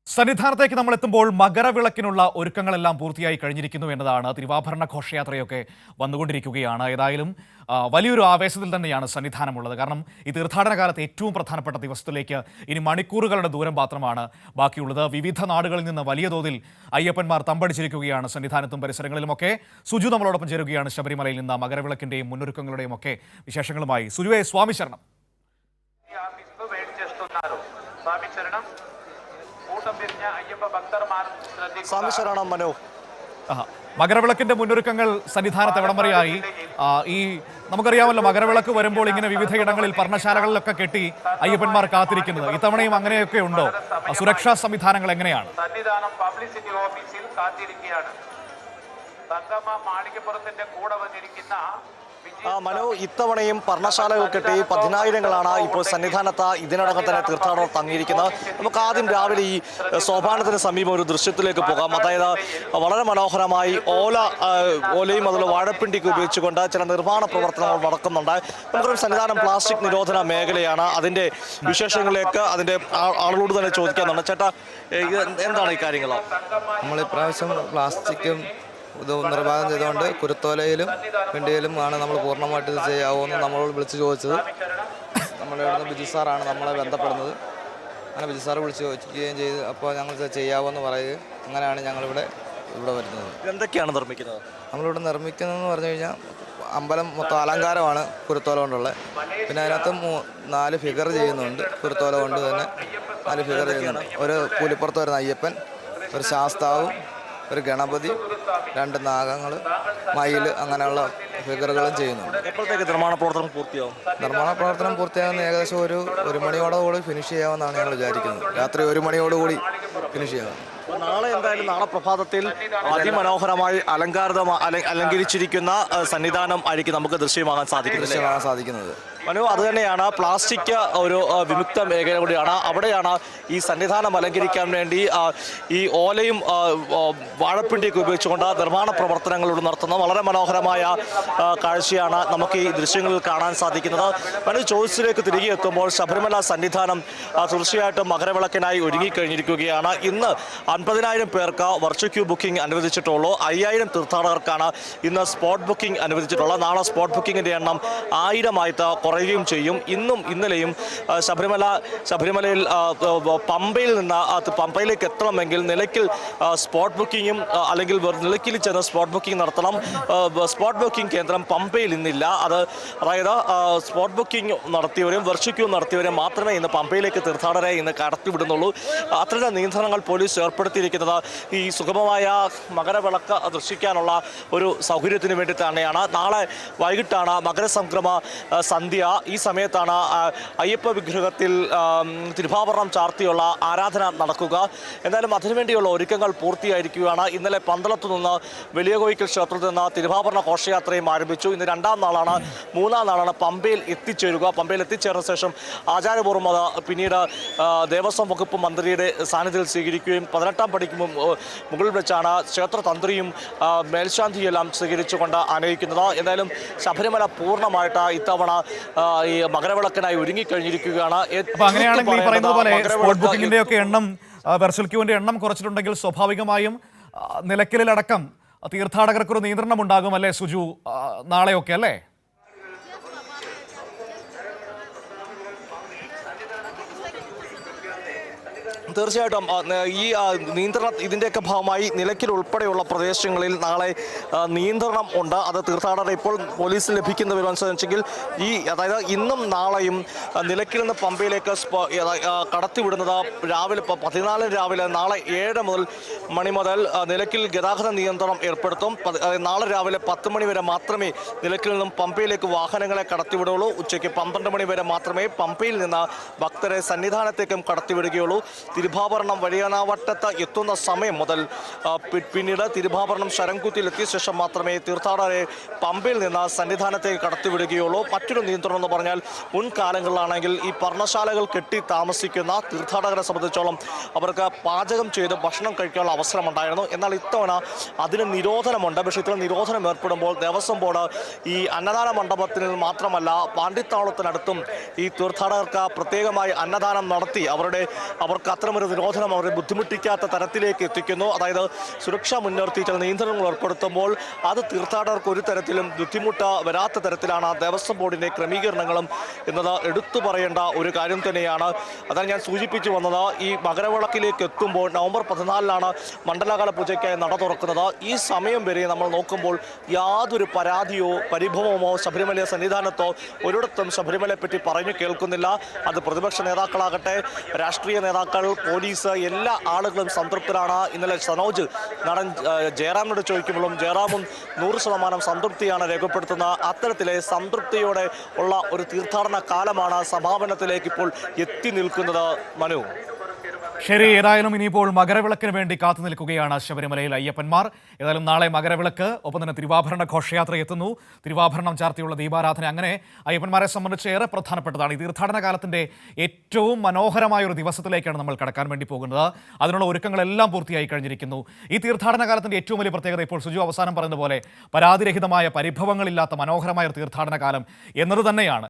സന്നിധാനത്തേക്ക് നമ്മൾ എത്തുമ്പോൾ മകരവിളക്കിനുള്ള ഒരുക്കങ്ങളെല്ലാം പൂർത്തിയായി കഴിഞ്ഞിരിക്കുന്നു എന്നതാണ്. തിരുവാഭരണ ഘോഷയാത്രയൊക്കെ വന്നുകൊണ്ടിരിക്കുകയാണ്. ഏതായാലും വലിയൊരു ആവേശത്തിൽ തന്നെയാണ് സന്നിധാനമുള്ളത്. കാരണം ഈ തീർത്ഥാടന കാലത്ത് ഏറ്റവും പ്രധാനപ്പെട്ട ദിവസത്തിലേക്ക് ഇനി മണിക്കൂറുകളുടെ ദൂരം മാത്രമാണ് ബാക്കിയുള്ളത്. വിവിധ നാടുകളിൽ നിന്ന് വലിയ തോതിൽ അയ്യപ്പന്മാർ തമ്പടിച്ചിരിക്കുകയാണ് സന്നിധാനത്തും പരിസരങ്ങളിലുമൊക്കെ. സുജു നമ്മളോടൊപ്പം ചേരുകയാണ് ശബരിമലയിൽ നിന്ന് മകരവിളക്കിന്റെയും മുന്നൊരുക്കങ്ങളുടെയും ഒക്കെ വിശേഷങ്ങളുമായി. സുജുവെ, സ്വാമി ശരണം. സ്വാമി ശരണം മനോ. മകരവിളക്കിന്റെ മുന്നൊരുക്കങ്ങൾ സന്നിധാനത്ത് എവിടം വരെയായി? ഈ നമുക്കറിയാമല്ലോ, മകരവിളക്ക് വരുമ്പോൾ ഇങ്ങനെ വിവിധയിടങ്ങളിൽ പർണശാലകളിലൊക്കെ കെട്ടി അയ്യപ്പന്മാർ കാത്തിരിക്കുന്നത്. ഇത്തവണയും അങ്ങനെയൊക്കെ ഉണ്ടോ? സുരക്ഷാ സംവിധാനങ്ങൾ എങ്ങനെയാണ്? സന്നിധാനം പബ്ലിസിറ്റി ഓഫീസിൽ കാത്തിരിക്കുകയാണ്. തങ്കമ്മ മാളികപ്പുറത്തിന്റെ കൂടെ വന്നിരിക്കുന്ന മനോ, ഇത്തവണയും പർണശാലകൾ കെട്ടി പതിനായിരങ്ങളാണ് ഇപ്പോൾ സന്നിധാനത്ത് ഇതിനോടകം തന്നെ തീർത്ഥാടകർ തങ്ങിയിരിക്കുന്നത്. നമുക്ക് ആദ്യം രാവിലെ ഈ സോപാനത്തിന് സമീപം ഒരു ദൃശ്യത്തിലേക്ക് പോകാം. അതായത് വളരെ മനോഹരമായി ഓലയും അതുപോലെ വാഴപ്പിണ്ടിക്ക് ഉപയോഗിച്ചുകൊണ്ട് ചില നിർമ്മാണ പ്രവർത്തനങ്ങൾ നടക്കുന്നുണ്ട്. നമുക്കൊരു സന്നിധാനം പ്ലാസ്റ്റിക് നിരോധന മേഖലയാണ്. അതിന്റെ വിശേഷങ്ങളിലേക്ക് അതിന്റെ ആളുകളോട് തന്നെ ചോദിക്കാനുണ്ട്. ചേട്ടാ, എന്താണ് ഈ കാര്യങ്ങൾ? നമ്മൾ ഇപ്രാവശ്യം പ്ലാസ്റ്റിക്കും ഇത് നിർമ്മാണം ചെയ്തുകൊണ്ട് കുരുത്തോലയിലും പിണ്ടിയിലും ആണ് നമ്മൾ പൂർണ്ണമായിട്ട് ഇത് ചെയ്യാവുമെന്ന് നമ്മളോട് വിളിച്ച് ചോദിച്ചത്. നമ്മുടെ ഇവിടുന്ന് ബിജു സാറാണ് നമ്മളെ ബന്ധപ്പെടുന്നത്. അങ്ങനെ ബിജു സാറ് വിളിച്ച് ചോദിക്കുകയും ചെയ്ത് അപ്പോൾ ഞങ്ങൾ ചെയ്യാവുമെന്ന് പറയുകയും അങ്ങനെയാണ് ഞങ്ങളിവിടെ വരുന്നത്. എന്തൊക്കെയാണ് നിർമ്മിക്കുന്നത്? നമ്മളിവിടെ നിർമ്മിക്കുന്നതെന്ന് പറഞ്ഞു കഴിഞ്ഞാൽ അമ്പലം മൊത്തം അലങ്കാരമാണ് കുരുത്തോല കൊണ്ടുള്ളത്. പിന്നെ അതിനകത്ത് 4 ഫിഗർ ചെയ്യുന്നുണ്ട്. കുരുത്തോല കൊണ്ട് തന്നെ 4 ഫിഗർ ചെയ്യുന്നുണ്ട്. ഒരു പുലിപ്പുറത്ത് വരുന്ന അയ്യപ്പൻ, ഒരു ശാസ്താവും, ഒരു ഗണപതി, 2 നാഗങ്ങൾ, മയിൽ, അങ്ങനെയുള്ള ഫിഗറുകളും ചെയ്യുന്നുണ്ട്. എപ്പോഴത്തേക്ക് നിർമ്മാണ പ്രവർത്തനം പൂർത്തിയാവും? നിർമ്മാണ പ്രവർത്തനം പൂർത്തിയാകുന്ന ഏകദേശം ഒരു മണിയോടുകൂടി ഫിനിഷ് ചെയ്യാമെന്നാണ് ഞങ്ങൾ വിചാരിക്കുന്നത്. രാത്രി 1 മണിയോടുകൂടി ഫിനിഷ് ചെയ്യാം. നാളെ എന്തായാലും നാളെ പ്രഭാതത്തിൽ അതിമനോഹരമായി അലങ്കരിച്ചിരിക്കുന്ന സന്നിധാനം ആയിരിക്കും നമുക്ക് ദൃശ്യമാകാൻ സാധിക്കുന്നത്. മനു, അത് തന്നെയാണ് പ്ലാസ്റ്റിക് ഒരു വിമുക്ത മേഖല കൂടിയാണ്. അവിടെയാണ് ഈ സന്നിധാനം അലങ്കരിക്കാൻ വേണ്ടി ഈ ഓലയും വാഴപ്പിണ്ടിയൊക്കെ ഉപയോഗിച്ചുകൊണ്ട് നിർമ്മാണ പ്രവർത്തനങ്ങളോട് നടത്തുന്നത്. വളരെ മനോഹരമായ കാഴ്ചയാണ് നമുക്ക് ഈ ദൃശ്യങ്ങളിൽ കാണാൻ സാധിക്കുന്നത്. മനു, ചോയ്സിലേക്ക് തിരികെ എത്തുമ്പോൾ ശബരിമല സന്നിധാനം തീർച്ചയായിട്ടും മകരവിളക്കിനായി ഒരുങ്ങിക്കഴിഞ്ഞിരിക്കുകയാണ്. ഇന്ന് 50,000 പേർക്ക് വെർച്വൽ ക്യൂ ബുക്കിംഗ് അനുവദിച്ചിട്ടുള്ളൂ. 5,000 തീർത്ഥാടകർക്കാണ് ഇന്ന് സ്പോട്ട് ബുക്കിംഗ് അനുവദിച്ചിട്ടുള്ളത്. നാളെ സ്പോട്ട് ബുക്കിങ്ങിൻ്റെ എണ്ണം 1000 ആയിട്ട് കുറയുകയും ചെയ്യും. ഇന്നും ഇന്നലെയും ശബരിമലയിൽ പമ്പയിൽ നിന്ന് പമ്പയിലേക്ക് എത്തണമെങ്കിൽ നിലയ്ക്കൽ സ്പോട്ട് ബുക്കിങ്ങും അല്ലെങ്കിൽ നിലയ്ക്കൽ ചെന്ന് സ്പോട്ട് ബുക്കിംഗ് നടത്തണം. സ്പോട്ട് ബുക്കിംഗ് കേന്ദ്രം പമ്പയിൽ ഇന്നില്ല. അതായത് സ്പോട്ട് ബുക്കിംഗ് നടത്തിയവരും വെർച്വൽ ക്യൂ നടത്തിയവരും മാത്രമേ ഇന്ന് പമ്പയിലേക്ക് തീർത്ഥാടകരെ ഇന്ന് കടത്തിവിടുന്നുള്ളൂ. അത്തരം നിയന്ത്രണങ്ങൾ പോലീസ് ഏർപ്പെടുത്തിയിരിക്കുന്നത് ഈ സുഗമമായ മകരവിളക്ക് ദർശിക്കാനുള്ള ഒരു സൗകര്യത്തിന് വേണ്ടി തന്നെയാണ്. നാളെ വൈകിട്ടാണ് മകരസംക്രമ സന്ധ്യ. ഈ സമയത്താണ് അയ്യപ്പ വിഗ്രഹത്തിൽ തിരുവാഭരണം ചാർത്തിയുള്ള ആരാധന നടക്കുക. എന്തായാലും അതിനുവേണ്ടിയുള്ള ഒരുക്കങ്ങൾ പൂർത്തിയായിരിക്കുകയാണ്. ഇന്നലെ പന്തളത്തു നിന്ന് വലിയ കോയിക്കൽ ക്ഷേത്രത്തിൽ നിന്ന് തിരുവാഭരണ ഘോഷയാത്രയും ആരംഭിച്ചു. ഇന്ന് 2ാം നാളാണ്. 3ാം നാളാണ് പമ്പയിൽ എത്തിച്ചേരുക. പമ്പയിൽ എത്തിച്ചേർന്ന ശേഷം ആചാരപൂർവ്വം അത് പിന്നീട് ദേവസ്വം വകുപ്പ് മന്ത്രിയുടെ സാന്നിധ്യത്തിൽ സ്വീകരിക്കുകയും 18ാം പടിക്ക് മുകളിൽ വെച്ചാണ് ക്ഷേത്രതന്ത്രിയും മേൽശാന്തിയെല്ലാം സ്വീകരിച്ചുകൊണ്ട് ആനയിക്കുന്നത്. എന്തായാലും ശബരിമല പൂർണ്ണമായിട്ട് ഇത്തവണ ഈ മകരവിളക്കിനായി ഒരുങ്ങിക്കഴിഞ്ഞിരിക്കുകയാണ്. അങ്ങനെയാണെങ്കിൽ ഈ പറയുന്നത് പോലെ സ്പോട്ട് ബുക്കിങ്ങിന്റെ ഒക്കെ എണ്ണം, വെർച്വൽ ക്യൂവിന്റെ എണ്ണം കുറച്ചിട്ടുണ്ടെങ്കിൽ സ്വാഭാവികമായും നിലയ്ക്കലിലടക്കം തീർത്ഥാടകർക്കൊരു നിയന്ത്രണം ഉണ്ടാകും അല്ലേ സുജു, നാളെയൊക്കെ അല്ലേ? തീർച്ചയായിട്ടും ഈ ഇതിൻ്റെയൊക്കെ ഭാഗമായി നിലയ്ക്കൽ ഉൾപ്പെടെയുള്ള പ്രദേശങ്ങളിൽ നാളെ നിയന്ത്രണം ഉണ്ട്. അത് തീർത്ഥാടകരെ ഇപ്പോൾ പോലീസിന് ലഭിക്കുന്ന വിവരമനുസരിച്ചെങ്കിൽ അതായത് ഇന്നും നാളെയും നിലയ്ക്കൽ നിന്ന് പമ്പയിലേക്ക് കടത്തിവിടുന്നത് രാവിലെ 14 രാവിലെ നാളെ 7 മണി മുതൽ നിലയ്ക്കൽ ഗതാഗത നിയന്ത്രണം ഏർപ്പെടുത്തും. നാളെ രാവിലെ 10 മണി വരെ മാത്രമേ നിലയ്ക്കൽ നിന്നും പമ്പയിലേക്ക് വാഹനങ്ങളെ കടത്തിവിടുകയുള്ളൂ. ഉച്ചയ്ക്ക് 12 മണി വരെ മാത്രമേ പമ്പയിൽ നിന്ന് ഭക്തരെ സന്നിധാനത്തേക്കും കടത്തിവിടുകയുള്ളൂ. തിരുവാഭരണം വഴിയാനാവട്ടത്ത് എത്തുന്ന സമയം മുതൽ പിന്നീട് തിരുവാഭരണം ശരംകുത്തിയിൽ എത്തിയ ശേഷം മാത്രമേ തീർത്ഥാടകരെ പമ്പയിൽ നിന്ന് സന്നിധാനത്തേക്ക് കടത്തിവിടുകയുള്ളൂ. മറ്റൊരു നിയന്ത്രണം എന്ന് പറഞ്ഞാൽ മുൻകാലങ്ങളിലാണെങ്കിൽ ഈ പർണശാലകൾ കെട്ടി താമസിക്കുന്ന തീർത്ഥാടകരെ സംബന്ധിച്ചോളം അവർക്ക് പാചകം ചെയ്ത് ഭക്ഷണം കഴിക്കാനുള്ള അവസരമുണ്ടായിരുന്നു. എന്നാൽ ഇത്തവണ അതിന് നിരോധനമുണ്ട്. പക്ഷേ ഇത്തരം നിരോധനം ഏർപ്പെടുമ്പോൾ ദേവസ്വം ബോർഡ് ഈ അന്നദാന മണ്ഡപത്തിൽ മാത്രമല്ല പാണ്ടിത്താവളത്തിനടുത്തും ഈ തീർത്ഥാടകർക്ക് പ്രത്യേകമായി അന്നദാനം നടത്തി അവർക്ക് അത്തരം ഇത്തരമൊരു നിരോധനം അവരെ ബുദ്ധിമുട്ടിക്കാത്ത തരത്തിലേക്ക് എത്തിക്കുന്നു. അതായത് സുരക്ഷ മുൻനിർത്തി ചില നിയന്ത്രണങ്ങൾ ഏർപ്പെടുത്തുമ്പോൾ അത് തീർത്ഥാടകർക്ക് ഒരു തരത്തിലും ബുദ്ധിമുട്ട് വരാത്ത തരത്തിലാണ് ദേവസ്വം ബോർഡിന്റെ ക്രമീകരണങ്ങളും എന്നത് എടുത്തു പറയേണ്ട ഒരു കാര്യം തന്നെയാണ്. അതാണ് ഞാൻ സൂചിപ്പിച്ചു വന്നത്. ഈ മകരവിളക്കിലേക്ക് എത്തുമ്പോൾ നവംബർ 14-ാണ് മണ്ഡലകാല പൂജയ്ക്കായി നട തുറക്കുന്നത്. ഈ സമയം വരെ നമ്മൾ നോക്കുമ്പോൾ യാതൊരു പരാതിയോ പരിഭവമോ ശബരിമല സന്നിധാനത്തോ ഒരിടത്തും ശബരിമലയെ പറ്റി പറഞ്ഞു കേൾക്കുന്നില്ല. അത് പ്രതിപക്ഷ നേതാക്കളാകട്ടെ, രാഷ്ട്രീയ നേതാക്കൾ, പോലീസ്, എല്ലാ ആളുകളും സംതൃപ്തരാണ്. ഇന്നലെ സനോജ് നടൻ ജയറാമിനോട് ചോദിക്കുമ്പോഴും ജയറാമും 100% സംതൃപ്തിയാണ് രേഖപ്പെടുത്തുന്നത്. അത്തരത്തിലെ സംതൃപ്തിയോടെ ഉള്ള ഒരു തീർത്ഥാടന കാലമാണ് സമാപനത്തിലേക്ക് ഇപ്പോൾ എത്തി നിൽക്കുന്നത്. മനു, ശരി, ഏതായാലും ഇനിയിപ്പോൾ മകരവിളക്കിന് വേണ്ടി കാത്തു നിൽക്കുകയാണ് ശബരിമലയിൽ അയ്യപ്പന്മാർ. ഏതായാലും നാളെ മകരവിളക്ക്, ഒപ്പം തന്നെ തിരുവാഭരണ ഘോഷയാത്ര എത്തുന്നു. തിരുവാഭരണം ചാർത്തിയുള്ള ദീപാരാധന, അങ്ങനെ അയ്യപ്പന്മാരെ സംബന്ധിച്ച് ഏറെ പ്രധാനപ്പെട്ടതാണ്. ഈ തീർത്ഥാടന കാലത്തിന്റെ ഏറ്റവും മനോഹരമായ ഒരു ദിവസത്തിലേക്കാണ് നമ്മൾ കടക്കാൻ വേണ്ടി പോകുന്നത്. അതിനുള്ള ഒരുക്കങ്ങളെല്ലാം പൂർത്തിയായി കഴിഞ്ഞിരിക്കുന്നു. ഈ തീർത്ഥാടന കാലത്തിന്റെ ഏറ്റവും വലിയ പ്രത്യേകത, ഇപ്പോൾ സുജു അവസാനം പറഞ്ഞതുപോലെ, പരാതിരഹിതമായ പരിഭവങ്ങളില്ലാത്ത മനോഹരമായ ഒരു തീർത്ഥാടന കാലം എന്നത് തന്നെയാണ്.